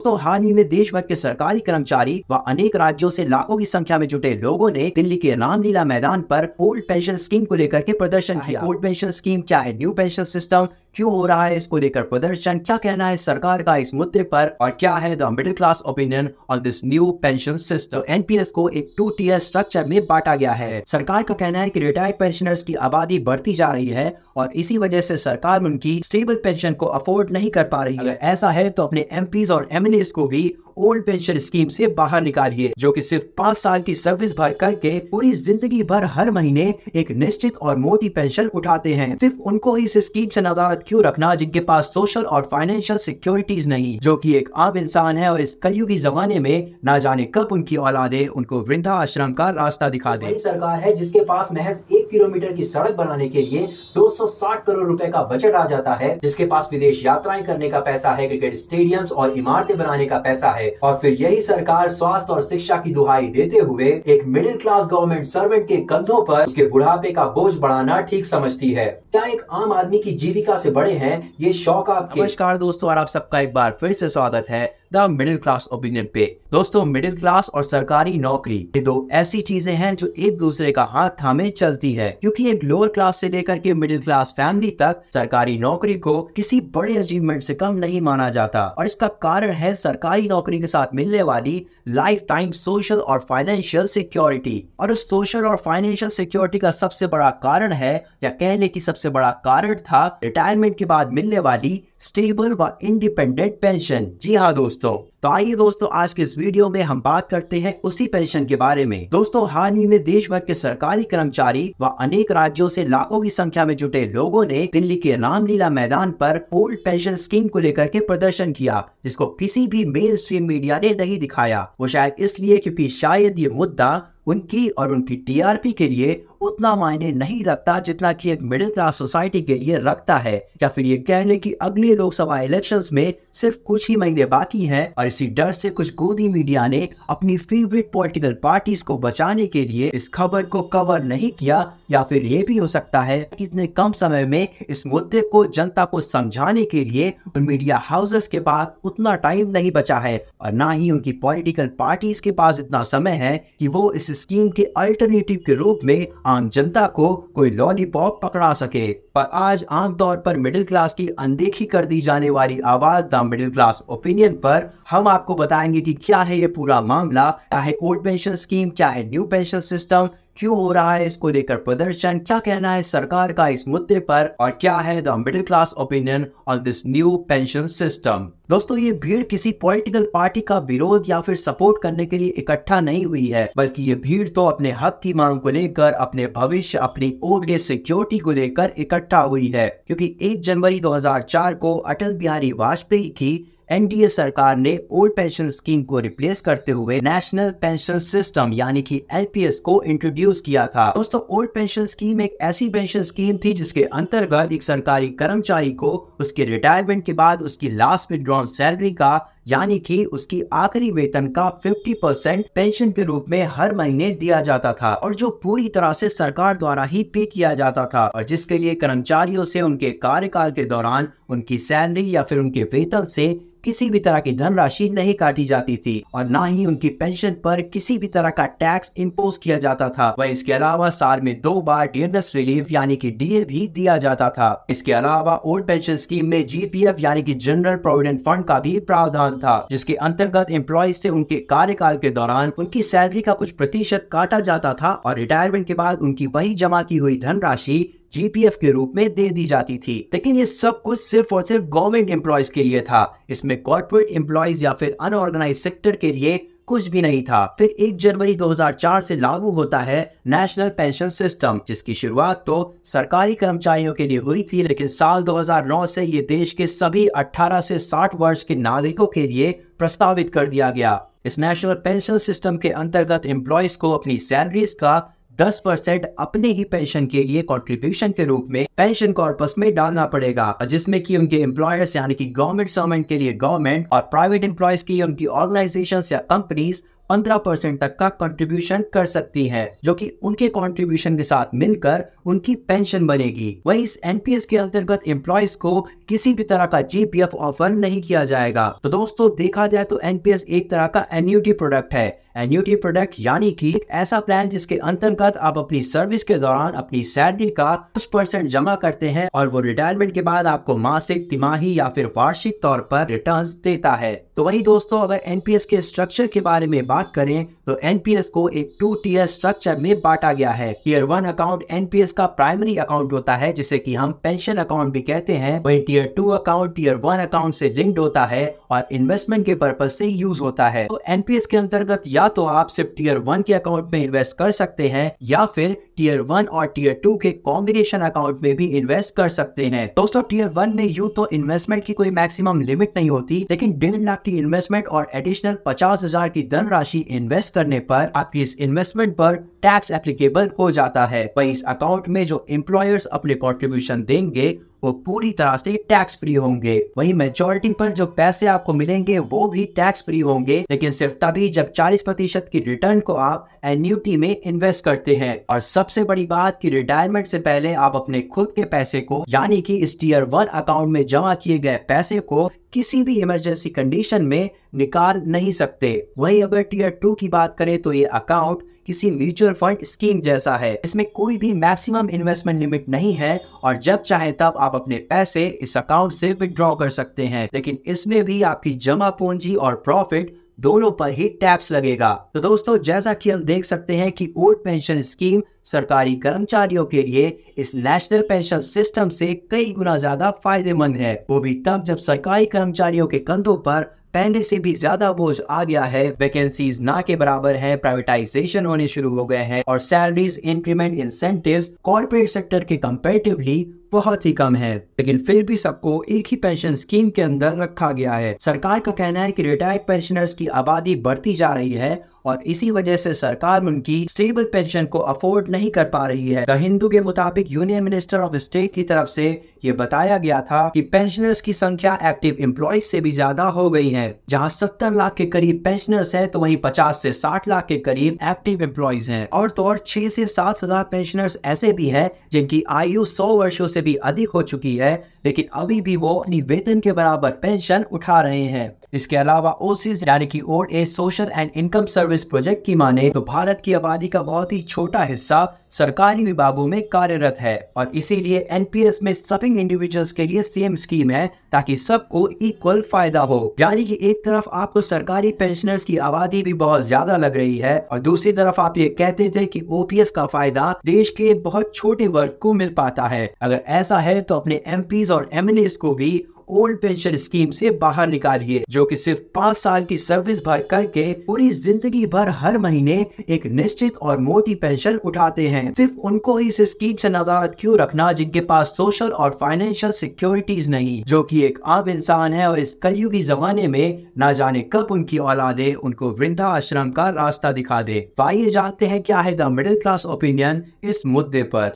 तो हाल ही में देश भर के सरकारी कर्मचारी व अनेक राज्यों से लाखों की संख्या में जुटे लोगों ने दिल्ली के रामलीला मैदान पर ओल्ड पेंशन स्कीम को लेकर के प्रदर्शन किया। ओल्ड पेंशन स्कीम क्या है, न्यू पेंशन सिस्टम क्यों हो रहा है, इसको लेकर प्रदर्शन, क्या कहना है सरकार का इस मुद्दे पर और क्या है the middle class opinion on this new pension system. NPS को एक 2 टियर स्ट्रक्चर में बांटा गया है। सरकार का कहना है कि रिटायर्ड पेंशनर्स की आबादी बढ़ती जा रही है और इसी वजह से सरकार उनकी स्टेबल पेंशन को अफोर्ड नहीं कर पा रही है। ऐसा है तो अपने एमपीज और एमएलएस को भी ओल्ड पेंशन स्कीम से बाहर निकालिए, जो कि सिर्फ 5 साल की सर्विस भर करके पूरी जिंदगी भर हर महीने एक निश्चित और मोटी पेंशन उठाते हैं। सिर्फ उनको ही इस स्कीम से नदारद क्यों रखना जिनके पास सोशल और फाइनेंशियल सिक्योरिटीज नहीं, जो कि एक आम इंसान है और इस कलयुगी जमाने में ना जाने कब उनकी औलादे उनको वृद्धा आश्रम का रास्ता दिखा दे। सरकार है जिसके पास महज 1 किलोमीटर की सड़क बनाने के लिए 260 करोड़ रुपए का बजट आ जाता है, जिसके पास विदेश यात्राएं करने का पैसा है, क्रिकेट स्टेडियम्स और इमारतें बनाने का पैसा है। और फिर यही सरकार स्वास्थ्य और शिक्षा की दुहाई देते हुए एक मिडिल क्लास गवर्नमेंट सर्वेंट के कंधों पर उसके बुढ़ापे का बोझ बढ़ाना ठीक समझती है। क्या एक आम आदमी की जीविका से बड़े हैं ये शौक आपके? नमस्कार दोस्तों, और आप सबका एक बार फिर से स्वागत है द मिडिल क्लास ओपिनियन पे। दोस्तों, मिडिल क्लास और सरकारी नौकरी ये दो ऐसी चीजें हैं जो एक दूसरे का हाथ थामे चलती है, क्योंकि एक लोअर क्लास से लेकर के मिडिल क्लास फैमिली तक सरकारी नौकरी को किसी बड़े अचीवमेंट से कम नहीं माना जाता। और इसका कारण है सरकारी नौकरी के साथ मिलने वाली लाइफ टाइम सोशल और फाइनेंशियल सिक्योरिटी। और उस सोशल और फाइनेंशियल सिक्योरिटी का सबसे बड़ा कारण है, या कहने की सबसे बड़ा कारण था, रिटायरमेंट के बाद मिलने वाली स्टेबल व इंडिपेंडेंट पेंशन। जी हाँ दोस्तों, तो आइए दोस्तों आज के इस वीडियो में हम बात करते हैं उसी पेंशन के बारे में। दोस्तों, हाल ही में देश भर के सरकारी कर्मचारी व अनेक राज्यों से लाखों की संख्या में जुटे लोगों ने दिल्ली के रामलीला मैदान पर ओल्ड पेंशन स्कीम को लेकर के प्रदर्शन किया, जिसको किसी भी मेन स्ट्रीम मीडिया ने नहीं दिखाया। वो शायद इसलिए क्योंकि शायद ये मुद्दा उनकी और उनकी टीआरपी के लिए उतना मायने नहीं रखता जितना कि एक मिडिल क्लास सोसाइटी के लिए रखता है, या फिर ये कह लें कि अगले लोकसभा इलेक्शंस में सिर्फ कुछ ही महीने बाकी हैं और इसी डर से कुछ गोदी मीडिया ने अपनी फेवरेट पॉलिटिकल पार्टीज को बचाने के लिए इस खबर को कवर नहीं किया, या फिर ये भी हो सकता है कि इतने कम समय में इस मुद्दे को जनता को समझाने के लिए मीडिया हाउसेस के पास उतना टाइम नहीं बचा है और ना ही उनकी पॉलिटिकल पार्टीज के पास इतना समय है कि वो इस स्कीम के अल्टरनेटिव के रूप में आम जनता को कोई लॉलीपॉप पकड़ा सके। पर आज आमतौर पर मिडिल क्लास की अनदेखी कर दी जाने वाली आवाज द मिडिल क्लास ओपिनियन पर हम आपको बताएंगे कि क्या है ये पूरा मामला, क्या है ओल्ड पेंशन स्कीम, क्या है न्यू पेंशन सिस्टम, क्यों हो रहा है इसको लेकर प्रदर्शन, क्या कहना है सरकार का इस मुद्दे पर और क्या है the middle class opinion on this new pension system. दोस्तों, ये भीड़ किसी पॉलिटिकल पार्टी का विरोध या फिर सपोर्ट करने के लिए इकट्ठा नहीं हुई है, बल्कि ये भीड़ तो अपने हक की मांग को लेकर, अपने भविष्य, अपनी ओल्ड एज सिक्योरिटी को लेकर इकट्ठा हुई है। क्योंकि 1 जनवरी 2004 को अटल बिहारी वाजपेयी की एनडीए सरकार ने ओल्ड पेंशन स्कीम को रिप्लेस करते हुए नेशनल पेंशन सिस्टम यानी कि एनपीएस को इंट्रोड्यूस किया था। दोस्तों, ओल्ड पेंशन स्कीम एक ऐसी पेंशन स्कीम थी जिसके अंतर्गत एक सरकारी कर्मचारी को उसके रिटायरमेंट के बाद उसकी लास्ट विथड्रॉन सैलरी का यानी कि उसकी आखिरी वेतन का 50% पेंशन के रूप में हर महीने दिया जाता था, और जो पूरी तरह से सरकार द्वारा ही पे किया जाता था, और जिसके लिए कर्मचारियों से उनके कार्यकाल के दौरान उनकी सैलरी या फिर उनके वेतन से किसी भी तरह की धनराशि नहीं काटी जाती थी और ना ही उनकी पेंशन पर किसी भी तरह का टैक्स इम्पोज किया जाता था। वह इसके अलावा साल में 2 बार डियरनेस रिलीफ यानी कि डीए भी दिया जाता था। इसके अलावा ओल्ड पेंशन स्कीम में जीपीएफ यानी कि जनरल प्रोविडेंट फंड का भी प्रावधान था, जिसके अंतर्गत एम्प्लॉय से उनके कार्यकाल के दौरान उनकी सैलरी का कुछ प्रतिशत काटा जाता था और रिटायरमेंट के बाद उनकी वही जमा की हुई धनराशि जीपीएफ के रूप में दे दी जाती थी। लेकिन ये सब कुछ सिर्फ और सिर्फ गवर्नमेंट एम्प्लॉयज के लिए था। इसमें कॉर्पोरेट एम्प्लॉयज या फिर अनऑर्गेनाइज सेक्टर के लिए कुछ भी नहीं था। फिर 1 जनवरी 2004 से लागू होता है नेशनल पेंशन सिस्टम, जिसकी शुरुआत तो सरकारी कर्मचारियों के लिए हुई थी, लेकिन साल 2009 से ये देश के सभी 18 से 60 वर्ष के नागरिकों के लिए प्रस्तावित कर दिया गया। इस नेशनल पेंशन सिस्टम के अंतर्गत एम्प्लॉयज को अपनी सैलरीज का 10% अपने ही पेंशन के लिए कंट्रीब्यूशन के रूप में पेंशन कॉर्पस में डालना पड़ेगा, जिसमें कि उनके एम्प्लॉयर्स यानी कि गवर्नमेंट सर्वेंट के लिए गवर्नमेंट और प्राइवेट एम्प्लॉयज के लिए उनकी ऑर्गेनाइजेशंस या कंपनीज 15% तक का कंट्रीब्यूशन कर सकती है, जो कि उनके कंट्रीब्यूशन के साथ मिलकर उनकी पेंशन बनेगी। वहीं इस एनपीएस के अंतर्गत एम्प्लॉयज को किसी भी तरह का जीपीएफ ऑफर नहीं किया जाएगा। तो दोस्तों देखा जाए तो एनपीएस एक तरह का एन्युटी प्रोडक्ट है। एन्युटी प्रोडक्ट यानी कि एक ऐसा प्लान जिसके अंतर्गत आप अपनी सर्विस के दौरान अपनी सैलरी का कुछ % जमा करते हैं और वो रिटायरमेंट के बाद आपको मासिक, तिमाही या फिर वार्षिक तौर पर रिटर्न्स देता है। तो वही दोस्तों, अगर एनपीएस के स्ट्रक्चर के बारे में बात करें तो एनपीएस को एक 2 टियर स्ट्रक्चर में बांटा गया है। टियर 1 अकाउंट एनपीएस का प्राइमरी अकाउंट होता है, जिसे कि हम पेंशन अकाउंट भी कहते हैं। वही टियर 2 अकाउंट टियर 1 अकाउंट से लिंक्ड होता है और इन्वेस्टमेंट के पर्पज से यूज होता है। तो एनपीएस के अंतर्गत या तो आप सिर्फ टियर 1 के अकाउंट में इन्वेस्ट कर सकते हैं या फिर टियर 1 और टियर 2 के कॉम्बिनेशन अकाउंट में भी इन्वेस्ट कर सकते हैं। दोस्तों टियर 1 में यूं तो इन्वेस्टमेंट की कोई मैक्सिमम लिमिट नहीं होती, लेकिन 1.5 लाख की इन्वेस्टमेंट और एडिशनल 50,000 की धनराशि इन्वेस्ट करने पर आपकी इस इन्वेस्टमेंट पर टैक्स एप्लीकेबल हो जाता है। वहीं इस अकाउंट में जो एम्प्लॉयर्स अपने कंट्रीब्यूशन देंगे वो पूरी तरह से टैक्स फ्री होंगे। वहीं मेजॉरिटी पर जो पैसे आपको मिलेंगे वो भी टैक्स फ्री होंगे, लेकिन सिर्फ तभी जब 40% की रिटर्न को आप एन्युटी में इन्वेस्ट करते हैं। और सबसे बड़ी बात कि रिटायरमेंट से पहले आप अपने खुद के पैसे को यानी कि इस टियर 1 अकाउंट में जमा किए गए पैसे को किसी भी इमरजेंसी कंडीशन में निकाल नहीं सकते। वहीं अगर टियर 2 की बात करें तो ये अकाउंट किसी म्यूचुअल फंड स्कीम जैसा है। इसमें कोई भी मैक्सिमम इन्वेस्टमेंट लिमिट नहीं है और जब चाहे तब आप अपने पैसे इस अकाउंट से विड्रॉ कर सकते हैं, लेकिन इसमें भी आपकी जमा पूंजी और प्रॉफिट दोनों पर ही टैक्स लगेगा। तो दोस्तों जैसा कि हम देख सकते हैं कि ओल्ड पेंशन स्कीम सरकारी कर्मचारियों के लिए इस नेशनल पेंशन सिस्टम से कई गुना ज्यादा फायदेमंद है, वो भी तब जब सरकारी कर्मचारियों के कंधों पर पहले से भी ज्यादा बोझ आ गया है। वैकेंसीज ना के बराबर है, प्राइवेटाइजेशन होने शुरू हो गए हैं और salaries, increment, incentives corporate sector के कंपैरेटिवली बहुत ही कम है, लेकिन फिर भी सबको एक ही पेंशन स्कीम के अंदर रखा गया है। सरकार का कहना है कि रिटायर्ड पेंशनर्स की आबादी बढ़ती जा रही है और इसी वजह से सरकार उनकी स्टेबल पेंशन को अफोर्ड नहीं कर पा रही है। द हिंदू के मुताबिक यूनियन मिनिस्टर ऑफ स्टेट की तरफ से ये बताया गया था कि पेंशनर्स की संख्या एक्टिव एम्प्लॉयज से भी ज्यादा हो गई है। जहां 70 लाख के करीब पेंशनर्स हैं, तो वहीं 50 से 60 लाख के करीब एक्टिव एम्प्लॉयज हैं। और तो और 6 से 7 हजार पेंशनर्स ऐसे भी हैं जिनकी आयु 100 वर्षों से भी अधिक हो चुकी है, लेकिन अभी भी वो अपनी वेतन के बराबर पेंशन उठा रहे हैं। इसके अलावा ओसिस यानी कि old age social and income service project की माने तो भारत की आबादी का बहुत ही छोटा हिस्सा सरकारी विभागों में कार्यरत है और इसीलिए एनपीएस में सभी इंडिविजुअल्स के लिए सेम स्कीम है ताकि सबको इक्वल फायदा हो। यानी कि एक तरफ आपको सरकारी पेंशनर्स की आबादी भी बहुत ज्यादा लग रही है और दूसरी तरफ आप ये कहते थे कि ओपीएस का फायदा देश के बहुत छोटे वर्ग को मिल पाता है। अगर ऐसा है तो अपने एमपीज और एमएलएस को भी ओल्ड पेंशन स्कीम से बाहर निकालिए, जो कि सिर्फ 5 साल की सर्विस भर करके पूरी जिंदगी भर हर महीने एक निश्चित और मोटी पेंशन उठाते हैं। सिर्फ उनको ही इस स्कीम से नदारद क्यों रखना जिनके पास सोशल और फाइनेंशियल सिक्योरिटीज नहीं, जो कि एक आम इंसान है और इस कलयुगी जमाने में ना जाने कब उनकी औलादे उनको वृद्धा आश्रम का रास्ता दिखा दे। तो आइए जानते हैं क्या है द मिडिल क्लास ओपिनियन इस मुद्दे पर।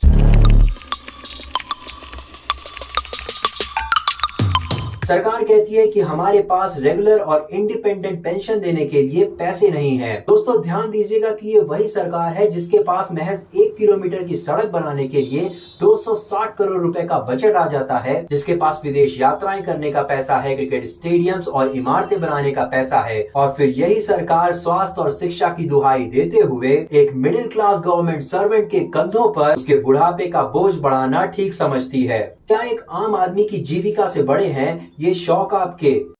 सरकार कहती है कि हमारे पास रेगुलर और इंडिपेंडेंट पेंशन देने के लिए पैसे नहीं है। दोस्तों ध्यान दीजिएगा कि ये वही सरकार है जिसके पास महज 1 किलोमीटर की सड़क बनाने के लिए 260 करोड़ रुपए का बजट आ जाता है, जिसके पास विदेश यात्राएं करने का पैसा है, क्रिकेट स्टेडियम्स और इमारतें बनाने का पैसा है, और फिर यही सरकार स्वास्थ्य और शिक्षा की दुहाई देते हुए एक मिडिल क्लास गवर्नमेंट सर्वेंट के कंधों पर उसके बुढ़ापे का बोझ बढ़ाना ठीक समझती है। क्या एक आम आदमी की जीविका से बड़े हैं ये शौक आपके?